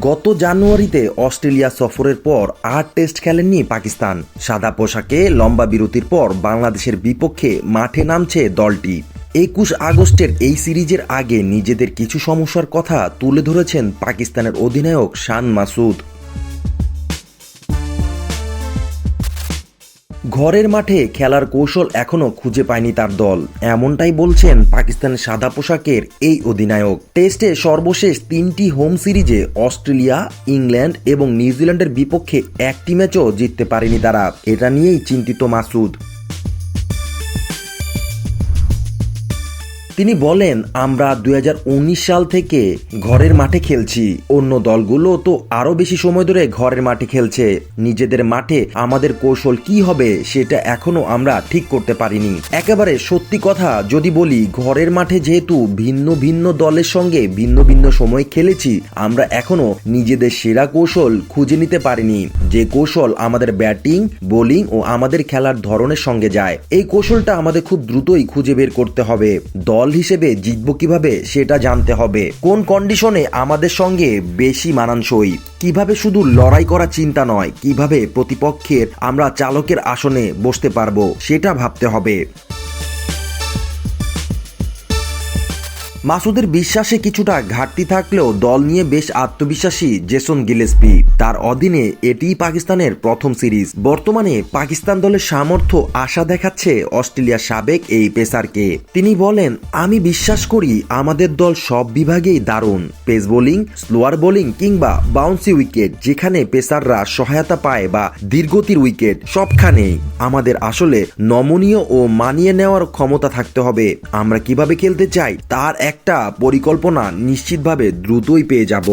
গত জানুয়ারিতে অস্ট্রেলিয়া সফরের পর আর টেস্ট খেলেননি পাকিস্তান। সাদা পোশাকে লম্বা বিরতির পর বাংলাদেশের বিপক্ষে মাঠে নামছে দলটি। ২১ আগস্টের এই সিরিজের আগে নিজেদের কিছু সমস্যার কথা তুলে ধরেছেন পাকিস্তানের অধিনায়ক শান মাসুদ। ঘরের মাঠে খেলার কৌশল এখনও খুঁজে পায়নি তার দল, এমনটাই বলছেন পাকিস্তানের সাদা পোশাকের এই অধিনায়ক। টেস্টে সর্বশেষ ৩টি হোম সিরিজে অস্ট্রেলিয়া, ইংল্যান্ড এবং নিউজিল্যান্ডের বিপক্ষে একটি ম্যাচও জিততে পারেনি তারা। এটা নিয়েই চিন্তিত মাসুদ। তিনি বলেন, আমরা ২০১৯ সাল থেকে ঘরের মাঠে খেলছি, অন্য দলগুলো তো আরো বেশি সময় ধরে ঘরের মাঠে খেলছে। নিজেদের মাঠে আমাদের কৌশল কি হবে সেটা এখনো আমরা ঠিক করতে পারিনি। একেবারে সত্যি কথা যদি বলি, ঘরের মাঠে যেহেতু ভিন্ন ভিন্ন দলের সঙ্গে ভিন্ন ভিন্ন সময় খেলেছি, আমরা এখনো নিজেদের সেরা কৌশল খুঁজে নিতে পারিনি, যে কৌশল আমাদের ব্যাটিং, বোলিং ও আমাদের খেলার ধরনের সঙ্গে যায়। এই কৌশলটা আমাদের খুব দ্রুতই খুঁজে বের করতে হবে। দল হিসেবে জিতবো কিভাবে সেটা জানতে হবে। কোন কন্ডিশনে আমাদের সঙ্গে বেশি মানানসই, কিভাবে শুধু লড়াই করা চিন্তা নয়, কিভাবে প্রতিপক্ষের আমরা চালকের আসনে বসতে পারবো সেটা ভাবতে হবে। মাসুদের বিশ্বাসে কিছুটা ঘাটতি থাকলেও দল নিয়ে বেশ আত্মবিশ্বাসী জেসন গিলেস্পি। তার অধীনে এটিই পাকিস্তানের প্রথম সিরিজ। বর্তমানে পাকিস্তান দলের সামর্থ্য আশা দেখাচ্ছে অস্ট্রেলিয়ার সাবেক এই পেসারকে। তিনি বলেন, আমি বিশ্বাস করি আমাদের দল সব বিভাগেই দারুণ। পেস বোলিং, স্লোয়ার বোলিং কিংবা বাউন্সি উইকেট, যেখানে পেসাররা সহায়তা পায় বা দীর্ঘতির উইকেট, সবখানেই আমাদের আসলে নমনীয় ও মানিয়ে নেওয়ার ক্ষমতা থাকতে হবে। আমরা কিভাবে খেলতে চাই তার একটা পরিকল্পনা নিশ্চিতভাবে দ্রুতই পেয়ে যাব।